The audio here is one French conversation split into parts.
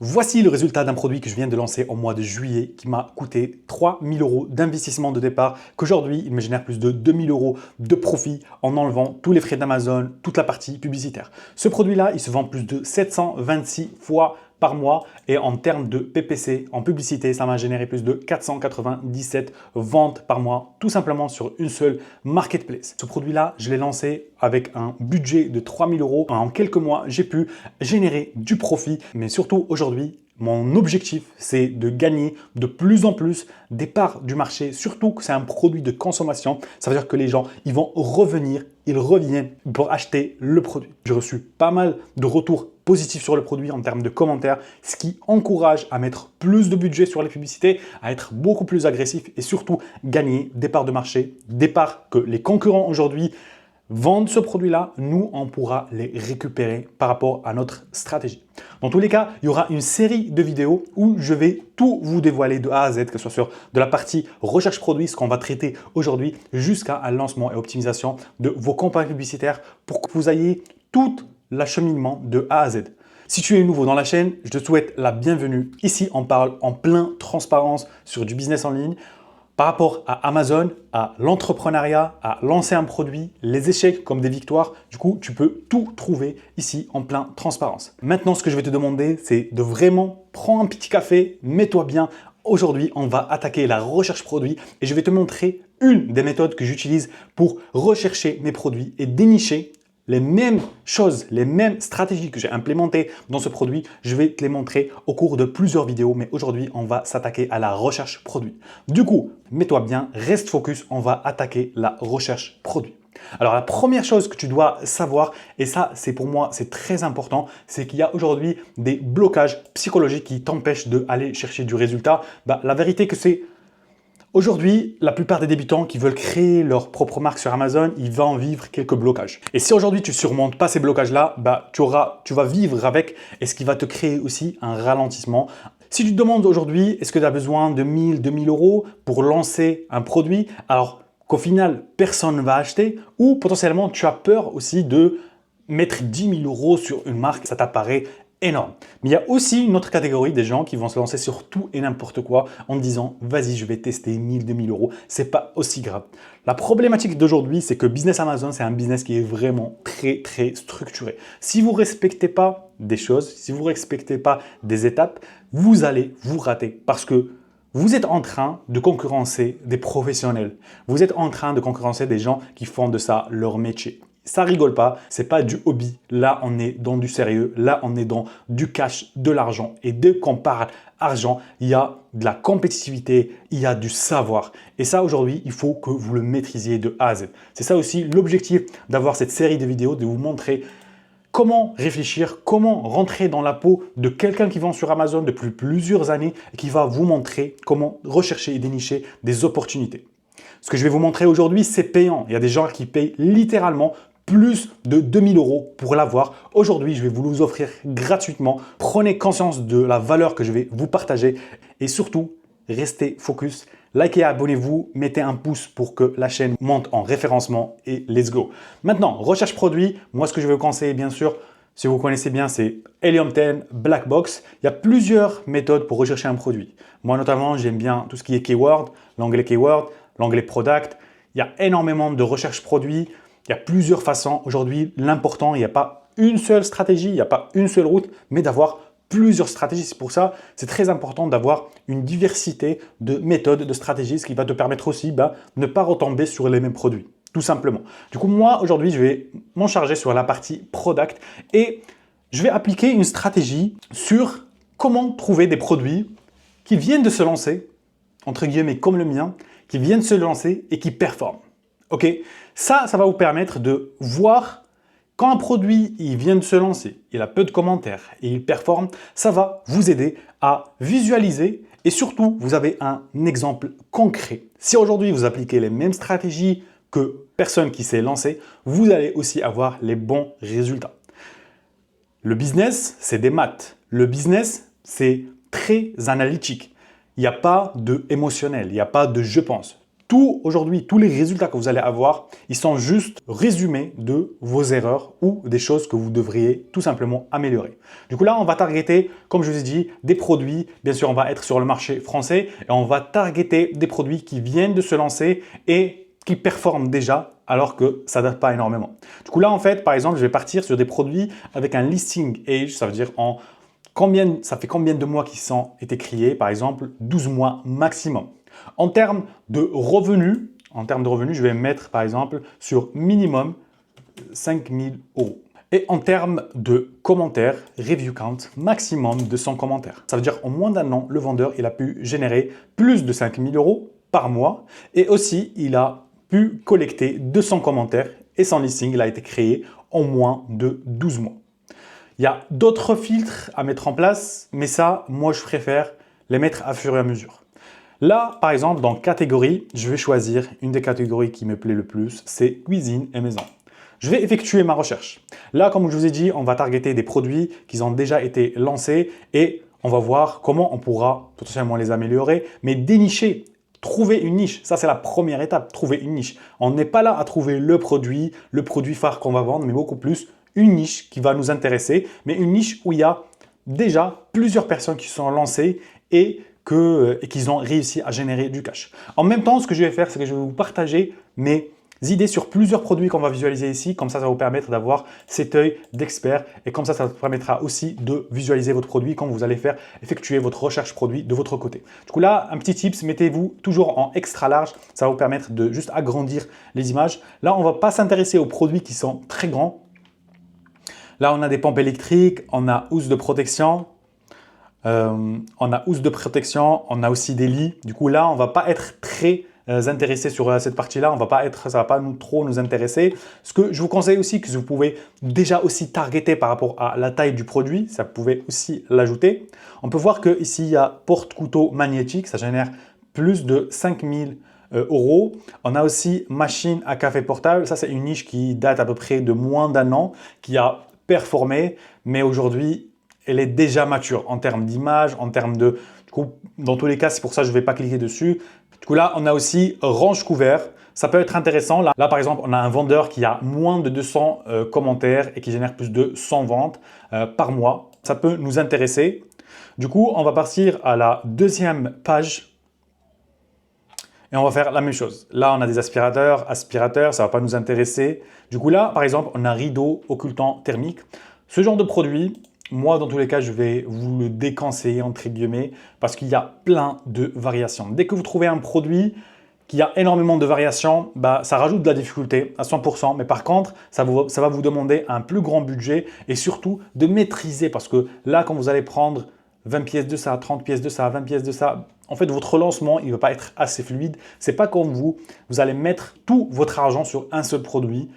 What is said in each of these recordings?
Voici le résultat d'un produit que je viens de lancer au mois de juillet qui m'a coûté 3 000 € d'investissement de départ, qu'aujourd'hui il me génère plus de 2 000 € de profit en enlevant tous les frais d'Amazon, toute la partie publicitaire. Ce produit-là, il se vend plus de 726 fois par mois et en termes de PPC, en publicité, ça m'a généré plus de 497 ventes par mois, tout simplement sur une seule marketplace. Ce produit-là, je l'ai lancé avec un budget de 3 000 €. En quelques mois, j'ai pu générer du profit, mais surtout aujourd'hui, mon objectif, c'est de gagner de plus en plus des parts du marché, surtout que c'est un produit de consommation. Ça veut dire que les gens, ils vont revenir, ils reviennent pour acheter le produit. J'ai reçu pas mal de retours positifs sur le produit en termes de commentaires, ce qui encourage à mettre plus de budget sur les publicités, à être beaucoup plus agressif et surtout gagner des parts de marché, des parts que les concurrents aujourd'hui vendent ce produit-là, nous, on pourra les récupérer par rapport à notre stratégie. Dans tous les cas, il y aura une série de vidéos où je vais tout vous dévoiler de A à Z, que ce soit sur de la partie recherche produit, ce qu'on va traiter aujourd'hui, jusqu'à un lancement et optimisation de vos campagnes publicitaires pour que vous ayez tout l'acheminement de A à Z. Si tu es nouveau dans la chaîne, je te souhaite la bienvenue. Ici, on parle en pleine transparence sur du business en ligne. Par rapport à Amazon, à l'entrepreneuriat, à lancer un produit, les échecs comme des victoires, du coup, tu peux tout trouver ici en pleine transparence. Maintenant, ce que je vais te demander, c'est de vraiment prendre un petit café, mets-toi bien. Aujourd'hui, on va attaquer la recherche produit et je vais te montrer une des méthodes que j'utilise pour rechercher mes produits et dénicher les mêmes choses, les mêmes stratégies que j'ai implémentées dans ce produit, je vais te les montrer au cours de plusieurs vidéos. Mais aujourd'hui, on va s'attaquer à la recherche produit. Du coup, mets-toi bien, reste focus, on va attaquer la recherche produit. Alors, la première chose que tu dois savoir, et ça, c'est pour moi, c'est très important, c'est qu'il y a aujourd'hui des blocages psychologiques qui t'empêchent d'aller chercher du résultat. La vérité que c'est… Aujourd'hui, la plupart des débutants qui veulent créer leur propre marque sur Amazon, ils vont vivre quelques blocages. Et si aujourd'hui tu ne surmontes pas ces blocages-là, tu vas vivre avec et ce qui va te créer aussi un ralentissement. Si tu te demandes aujourd'hui, est-ce que tu as besoin de 1000, 2000 € pour lancer un produit, alors qu'au final, personne ne va acheter, ou potentiellement tu as peur aussi de mettre 10 000 € sur une marque, ça t'apparaît énorme. Mais il y a aussi une autre catégorie des gens qui vont se lancer sur tout et n'importe quoi en disant « vas-y, je vais tester 1000, 2000 €, c'est pas aussi grave ». La problématique d'aujourd'hui, c'est que Business Amazon, c'est un business qui est vraiment très structuré. Si vous ne respectez pas des choses, si vous ne respectez pas des étapes, vous allez vous rater parce que vous êtes en train de concurrencer des professionnels. Vous êtes en train de concurrencer des gens qui font de ça leur métier. Ça rigole pas, c'est pas du hobby. Là, on est dans du sérieux. Là, on est dans du cash, de l'argent. Et dès qu'on parle argent, il y a de la compétitivité, il y a du savoir. Et ça, aujourd'hui, il faut que vous le maîtrisiez de A à Z. C'est ça aussi l'objectif d'avoir cette série de vidéos, de vous montrer comment réfléchir, comment rentrer dans la peau de quelqu'un qui vend sur Amazon depuis plusieurs années et qui va vous montrer comment rechercher et dénicher des opportunités. Ce que je vais vous montrer aujourd'hui, c'est payant. Il y a des gens qui payent littéralement plus de 2000 € pour l'avoir. Aujourd'hui, je vais vous l'offrir gratuitement. Prenez conscience de la valeur que je vais vous partager et surtout, restez focus. Likez, abonnez-vous, mettez un pouce pour que la chaîne monte en référencement et let's go. Maintenant, recherche produit. Moi, ce que je vais vous conseiller, bien sûr, si vous connaissez bien, c'est Helium 10, Black Box. Il y a plusieurs méthodes pour rechercher un produit. Moi, notamment, j'aime bien tout ce qui est keyword, l'onglet keyword, l'onglet product. Il y a énormément de recherche produit. Il y a plusieurs façons. Aujourd'hui, l'important, il n'y a pas une seule stratégie, il n'y a pas une seule route, mais d'avoir plusieurs stratégies. C'est pour ça, c'est très important d'avoir une diversité de méthodes, de stratégies, ce qui va te permettre aussi de ne pas retomber sur les mêmes produits, tout simplement. Du coup, moi, aujourd'hui, je vais m'en charger sur la partie product et je vais appliquer une stratégie sur comment trouver des produits qui viennent de se lancer, entre guillemets comme le mien, qui viennent de se lancer et qui performent. Ok, ça va vous permettre de voir quand un produit il vient de se lancer, il a peu de commentaires et il performe, ça va vous aider à visualiser et surtout, vous avez un exemple concret. Si aujourd'hui, vous appliquez les mêmes stratégies que personne qui s'est lancé, vous allez aussi avoir les bons résultats. Le business, c'est des maths. Le business, c'est très analytique. Il n'y a pas de émotionnel, il n'y a pas de « je pense ». Aujourd'hui, tous les résultats que vous allez avoir, ils sont juste résumés de vos erreurs ou des choses que vous devriez tout simplement améliorer. Du coup, là, on va targeter, comme je vous ai dit, des produits. Bien sûr, on va être sur le marché français et on va targeter des produits qui viennent de se lancer et qui performent déjà alors que ça ne date pas énormément. Du coup, là, en fait, par exemple, je vais partir sur des produits avec un listing age, ça veut dire ça fait combien de mois qu'ils ont été créés, par exemple, 12 mois maximum. En termes de revenus, je vais mettre par exemple sur minimum 5 000 €. Et en termes de commentaires, review count, maximum de 100 commentaires. Ça veut dire en moins d'un an, le vendeur il a pu générer plus de 5 000 € par mois et aussi il a pu collecter 200 commentaires et son listing il a été créé en moins de 12 mois. Il y a d'autres filtres à mettre en place, mais ça, moi je préfère les mettre à fur et à mesure. Là, par exemple, dans catégorie, je vais choisir une des catégories qui me plaît le plus, c'est cuisine et maison. Je vais effectuer ma recherche. Là, comme je vous ai dit, on va targeter des produits qui ont déjà été lancés et on va voir comment on pourra potentiellement les améliorer, mais dénicher, trouver une niche. Ça, c'est la première étape, trouver une niche. On n'est pas là à trouver le produit phare qu'on va vendre, mais beaucoup plus une niche qui va nous intéresser, mais une niche où il y a déjà plusieurs personnes qui se sont lancées et qu'ils ont réussi à générer du cash. En même temps, ce que je vais faire, c'est que je vais vous partager mes idées sur plusieurs produits qu'on va visualiser ici. Comme ça va vous permettre d'avoir cet œil d'expert et comme ça vous permettra aussi de visualiser votre produit quand vous allez effectuer votre recherche produit de votre côté. Du coup là, un petit tips, mettez-vous toujours en extra large. Ça va vous permettre de juste agrandir les images. Là, on ne va pas s'intéresser aux produits qui sont très grands. Là, on a des pompes électriques, on a housse de protection. On a housse de protection, on a aussi des lits. Du coup, là, on ne va pas être très intéressé sur cette partie-là. Ça ne va pas trop nous intéresser. Ce que je vous conseille aussi, que vous pouvez déjà aussi targeter par rapport à la taille du produit. Ça vous pouvez aussi l'ajouter. On peut voir qu'ici, il y a porte-couteau magnétique. Ça génère plus de 5 000 €. On a aussi machine à café portable. Ça, c'est une niche qui date à peu près de moins d'un an, qui a performé, mais aujourd'hui, elle est déjà mature en termes d'image, en termes de… Du coup, dans tous les cas, c'est pour ça que je ne vais pas cliquer dessus. Du coup, là, on a aussi range couvert. Ça peut être intéressant. Là, par exemple, on a un vendeur qui a moins de 200 commentaires et qui génère plus de 100 ventes par mois. Ça peut nous intéresser. Du coup, on va partir à la deuxième page et on va faire la même chose. Là, on a des aspirateurs, ça ne va pas nous intéresser. Du coup, là, par exemple, on a rideau occultant thermique. Ce genre de produit, moi, dans tous les cas, je vais vous le déconseiller entre guillemets parce qu'il y a plein de variations. Dès que vous trouvez un produit qui a énormément de variations, ça rajoute de la difficulté à 100%. Mais par contre, ça va vous demander un plus grand budget et surtout de maîtriser parce que là, quand vous allez prendre 20 pièces de ça, 30 pièces de ça, 20 pièces de ça, en fait, votre lancement, il ne va pas être assez fluide. Ce n'est pas comme vous allez mettre tout votre argent sur un seul produit.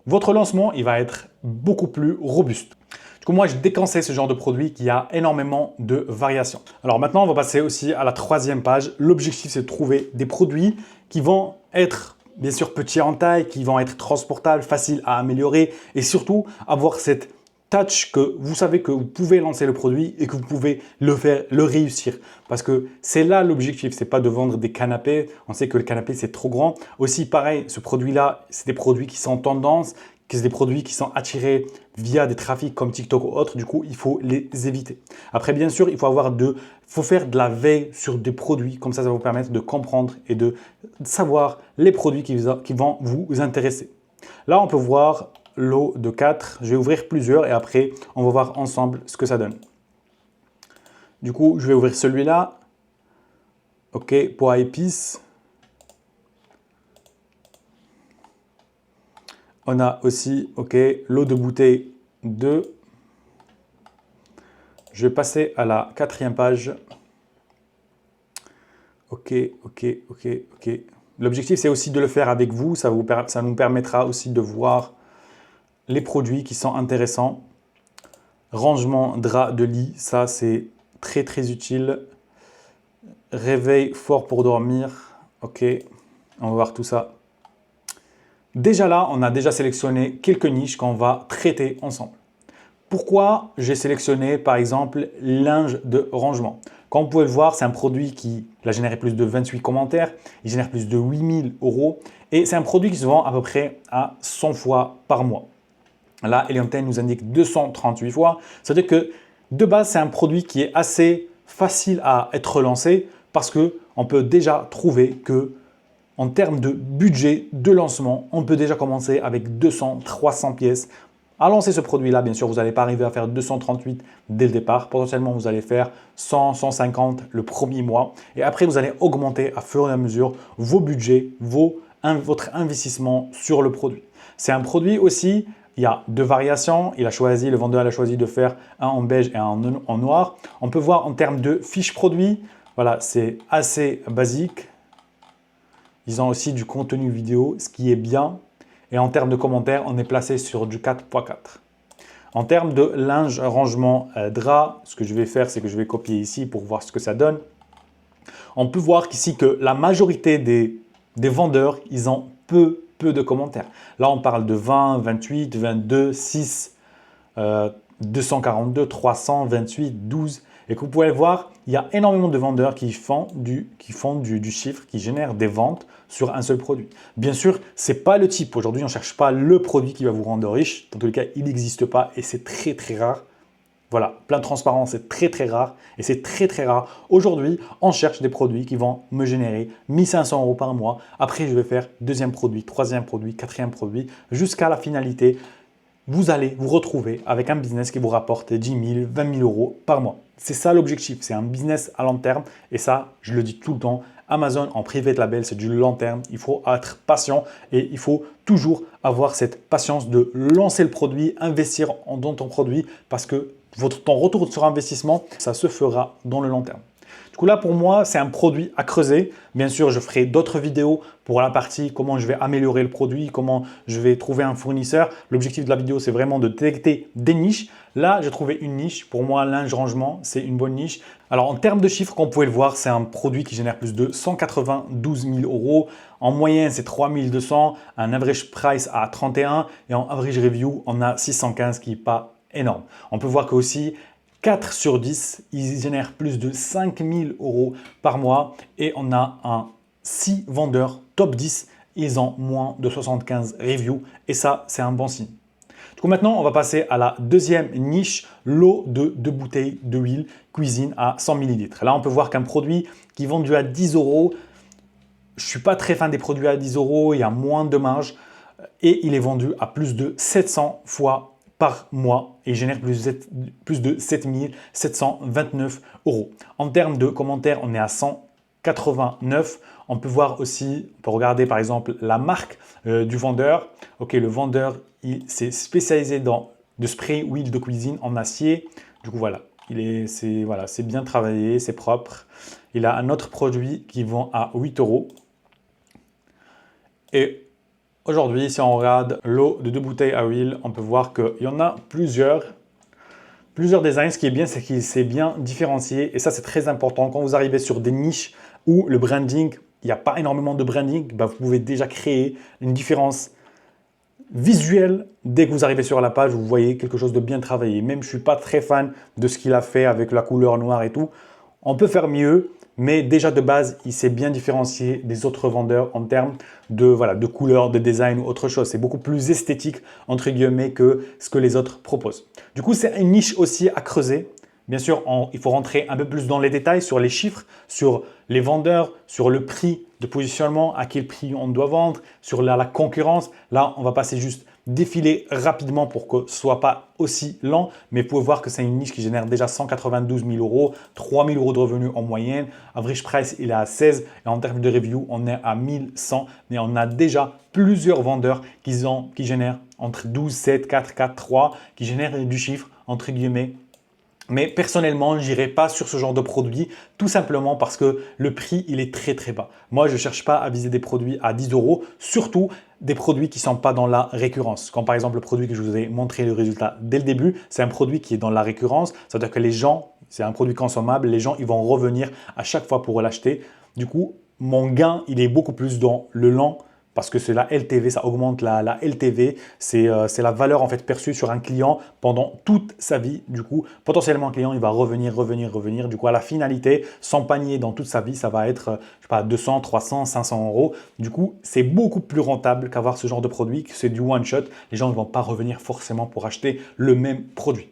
Votre lancement, il va être beaucoup plus robuste. Du coup, moi, je déconseille ce genre de produit qui a énormément de variations. Alors maintenant, on va passer aussi à la troisième page. L'objectif, c'est de trouver des produits qui vont être bien sûr petits en taille, qui vont être transportables, faciles à améliorer et surtout avoir cette touch que vous savez que vous pouvez lancer le produit et que vous pouvez le réussir. Parce que c'est là l'objectif, c'est pas de vendre des canapés. On sait que le canapé, c'est trop grand. Aussi, pareil, ce produit-là, c'est des produits qui sont en tendance, que c'est des produits qui sont attirés via des trafics comme TikTok ou autres. Du coup, il faut les éviter. Après, bien sûr, il faut faire de la veille sur des produits. Comme ça va vous permettre de comprendre et de savoir les produits qui vont vous intéresser. Là, on peut voir lot de 4. Je vais ouvrir plusieurs et après, on va voir ensemble ce que ça donne. Du coup, je vais ouvrir celui-là. OK, pois épices. On a aussi, OK, lot de bouteilles 2. Je vais passer à la quatrième page. OK. L'objectif, c'est aussi de le faire avec vous. Ça nous permettra aussi de voir les produits qui sont intéressants. Rangement drap de lit, ça c'est très très utile. Réveil fort pour dormir. OK, on va voir tout ça. Déjà là, on a déjà sélectionné quelques niches qu'on va traiter ensemble. Pourquoi j'ai sélectionné par exemple linge de rangement? Comme vous pouvez le voir, c'est un produit qui a généré plus de 28 commentaires, il génère plus de 8000 euros et c'est un produit qui se vend à peu près à 100 fois par mois. Là, Helium 10 nous indique 238 fois. C'est-à-dire que de base, c'est un produit qui est assez facile à être lancé parce qu'on peut déjà trouver que en termes de budget de lancement, on peut déjà commencer avec 200-300 pièces à lancer ce produit-là. Bien sûr, vous n'allez pas arriver à faire 238 dès le départ. Potentiellement, vous allez faire 100, 150 le premier mois. Et après, vous allez augmenter à fur et à mesure vos budgets, votre investissement sur le produit. C'est un produit aussi, il y a deux variations. Le vendeur a choisi de faire un en beige et un en noir. On peut voir en termes de fiche produit, voilà, c'est assez basique. Ils ont aussi du contenu vidéo, ce qui est bien. Et en termes de commentaires, on est placé sur du 4x4. En termes de linge, rangement, drap, ce que je vais faire, c'est que je vais copier ici pour voir ce que ça donne. On peut voir qu'ici que la majorité des vendeurs, ils ont peu de commentaires. Là, on parle de 20, 28, 22, 6, 242, 300, 28, 12. Et que vous pouvez voir, il y a énormément de vendeurs qui font du chiffre, qui génèrent des ventes sur un seul produit. Bien sûr, ce n'est pas le type. Aujourd'hui, on ne cherche pas le produit qui va vous rendre riche. Dans tous les cas, il n'existe pas et c'est très rare. Voilà, plein de transparence, c'est très rare et c'est très rare. Aujourd'hui, on cherche des produits qui vont me générer 1500 euros par mois. Après, je vais faire deuxième produit, troisième produit, quatrième produit, jusqu'à la finalité. Vous allez vous retrouver avec un business qui vous rapporte 10 000, 20 000 euros par mois. C'est ça l'objectif, c'est un business à long terme et ça, je le dis tout le temps, Amazon en private label, c'est du long terme. Il faut être patient et il faut toujours avoir cette patience de lancer le produit, investir dans ton produit parce que ton retour sur investissement, ça se fera dans le long terme. Du coup, là, pour moi, c'est un produit à creuser. Bien sûr, je ferai d'autres vidéos pour la partie comment je vais améliorer le produit, comment je vais trouver un fournisseur. L'objectif de la vidéo, c'est vraiment de détecter des niches. Là, j'ai trouvé une niche. Pour moi, linge rangement, c'est une bonne niche. Alors, en termes de chiffres, comme vous pouvez le voir, c'est un produit qui génère plus de 192 000 euros. En moyenne, c'est 3 200, un average price à 31 et en average review, on a 615 qui n'est pas énorme. On peut voir que aussi 4 sur 10, ils génèrent plus de 5 000 euros par mois et on a 6 vendeurs top 10, ils ont moins de 75 reviews et ça, c'est un bon signe. Du coup, maintenant, on va passer à la deuxième niche, l'eau de 2 bouteilles d'huile cuisine à 100 ml. Là, on peut voir qu'un produit qui est vendu à 10 euros, je ne suis pas très fan des produits à 10 euros, il y a moins de marge et il est vendu à plus de 700 fois par mois et génère plus de 7 729 euros. En termes de commentaires, on est à 189. On peut voir aussi, on peut regarder par exemple la marque du vendeur. Ok, le vendeur, il s'est spécialisé dans de spray huile de cuisine en acier. Du coup, voilà, c'est bien travaillé, c'est propre. Il a un autre produit qui vend à 8 euros. Et aujourd'hui, si on regarde l'eau de 2 bouteilles à huile, on peut voir qu'il y en a plusieurs designs. Ce qui est bien, c'est qu'il s'est bien différencié. Et ça, c'est très important. Quand vous arrivez sur des niches où le branding, il n'y a pas énormément de branding, vous pouvez déjà créer une différence visuelle. Dès que vous arrivez sur la page, vous voyez quelque chose de bien travaillé. Même je ne suis pas très fan de ce qu'il a fait avec la couleur noire et tout. On peut faire mieux. Mais déjà de base, il s'est bien différencié des autres vendeurs en termes de couleur, de design ou autre chose. C'est beaucoup plus esthétique, entre guillemets, que ce que les autres proposent. Du coup, c'est une niche aussi à creuser. Bien sûr, il faut rentrer un peu plus dans les détails sur les chiffres, sur les vendeurs, sur le prix de positionnement, à quel prix on doit vendre, sur la concurrence. Là, on va passer juste défiler rapidement pour que ce ne soit pas aussi lent. Mais vous pouvez voir que c'est une niche qui génère déjà 192 000 euros, 3 000 euros de revenus en moyenne. Average price, il est à 16 et en termes de review, on est à 1100. Mais on a déjà plusieurs vendeurs qui génèrent entre 12, 7, 4, 4, 3, qui génèrent du chiffre, entre guillemets. Mais personnellement, je n'irai pas sur ce genre de produit tout simplement parce que le prix, il est très bas. Moi, je ne cherche pas à viser des produits à 10 euros, surtout des produits qui ne sont pas dans la récurrence. Comme par exemple le produit que je vous ai montré le résultat dès le début, c'est un produit qui est dans la récurrence. C'est-à-dire que les gens, c'est un produit consommable, les gens ils vont revenir à chaque fois pour l'acheter. Du coup, mon gain, il est beaucoup plus dans le lent parce que c'est la LTV, ça augmente la LTV, c'est la valeur en fait perçue sur un client pendant toute sa vie. Du coup, potentiellement, un client, il va revenir. Du coup, à la finalité, son panier dans toute sa vie, ça va être, je sais pas, 200, 300, 500 euros. Du coup, c'est beaucoup plus rentable qu'avoir ce genre de produit, que c'est du one shot. Les gens ne vont pas revenir forcément pour acheter le même produit.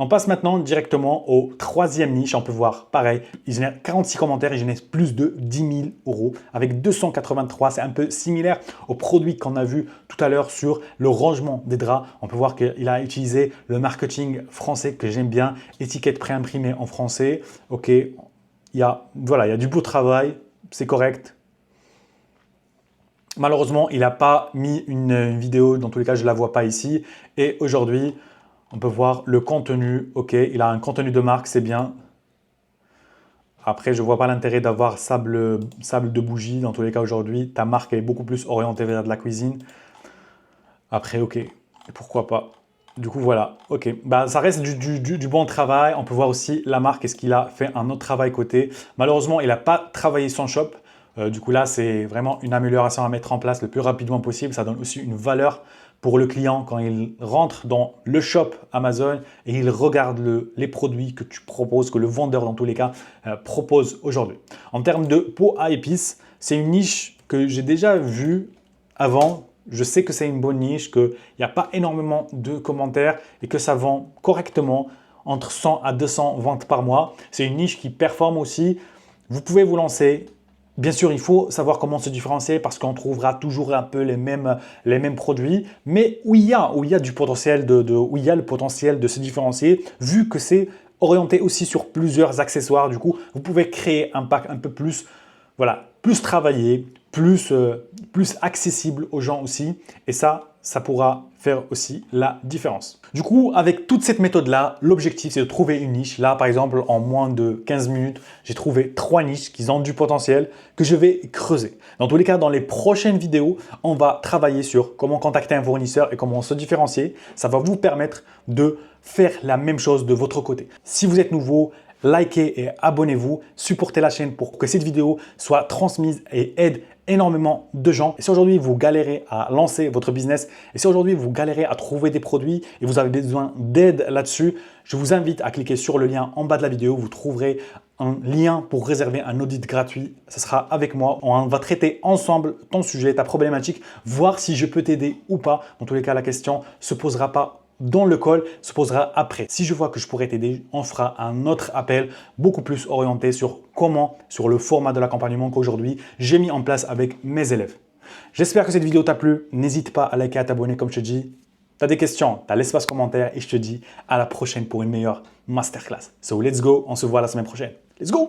On passe maintenant directement au troisième niche. On peut voir pareil, il génère 46 commentaires, il génère plus de 10 000 euros avec 283. C'est un peu similaire au produit qu'on a vu tout à l'heure sur le rangement des draps. On peut voir qu'il a utilisé le marketing français que j'aime bien, étiquette préimprimée en français. Ok, il y a du beau travail, c'est correct. Malheureusement, il n'a pas mis une vidéo, dans tous les cas, je ne la vois pas ici. Et aujourd'hui, on peut voir le contenu, ok, il a un contenu de marque, c'est bien. Après, je ne vois pas l'intérêt d'avoir sable de bougie. Dans tous les cas, aujourd'hui, ta marque est beaucoup plus orientée vers de la cuisine. Après, ok, pourquoi pas. Du coup, voilà, ok. Bah, ça reste du bon travail. On peut voir aussi la marque, est-ce qu'il a fait un autre travail côté. Malheureusement, il n'a pas travaillé son shop. Du coup, là, c'est vraiment une amélioration à mettre en place le plus rapidement possible. Ça donne aussi une valeur pour le client quand il rentre dans le shop Amazon et il regarde les produits que tu proposes, que le vendeur dans tous les cas propose aujourd'hui. En termes de pot à épices, c'est une niche que j'ai déjà vue avant. Je sais que c'est une bonne niche, qu'il n'y a pas énormément de commentaires et que ça vend correctement entre 100 à 200 ventes par mois. C'est une niche qui performe aussi. Vous pouvez vous lancer. Bien sûr, il faut savoir comment se différencier parce qu'on trouvera toujours un peu les mêmes produits, mais où il y a du potentiel où il y a le potentiel de se différencier, vu que c'est orienté aussi sur plusieurs accessoires. Du coup, vous pouvez créer un pack un peu plus, voilà, plus travaillé, plus accessible aux gens aussi. Et ça pourra faire aussi la différence. Du coup, avec toute cette méthode-là, l'objectif, c'est de trouver une niche. Là, par exemple, en moins de 15 minutes, j'ai trouvé 3 niches qui ont du potentiel que je vais creuser. Dans tous les cas, dans les prochaines vidéos, on va travailler sur comment contacter un fournisseur et comment se différencier. Ça va vous permettre de faire la même chose de votre côté. Si vous êtes nouveau, likez et abonnez-vous, supportez la chaîne pour que cette vidéo soit transmise et aide énormément de gens. Et si aujourd'hui vous galérez à lancer votre business et si aujourd'hui vous galérez à trouver des produits et vous avez besoin d'aide là-dessus, je vous invite à cliquer sur le lien en bas de la vidéo. Vous trouverez un lien pour réserver un audit gratuit. Ce sera avec moi. On va traiter ensemble ton sujet, ta problématique, voir si je peux t'aider ou pas. Dans tous les cas, la question se posera pas dans le call, se posera après. Si je vois que je pourrais t'aider, on fera un autre appel beaucoup plus orienté sur sur le format de l'accompagnement qu'aujourd'hui j'ai mis en place avec mes élèves. J'espère que cette vidéo t'a plu. N'hésite pas à liker, à t'abonner comme je te dis. Tu as des questions, tu as l'espace commentaire et je te dis à la prochaine pour une meilleure masterclass. So let's go, on se voit la semaine prochaine. Let's go!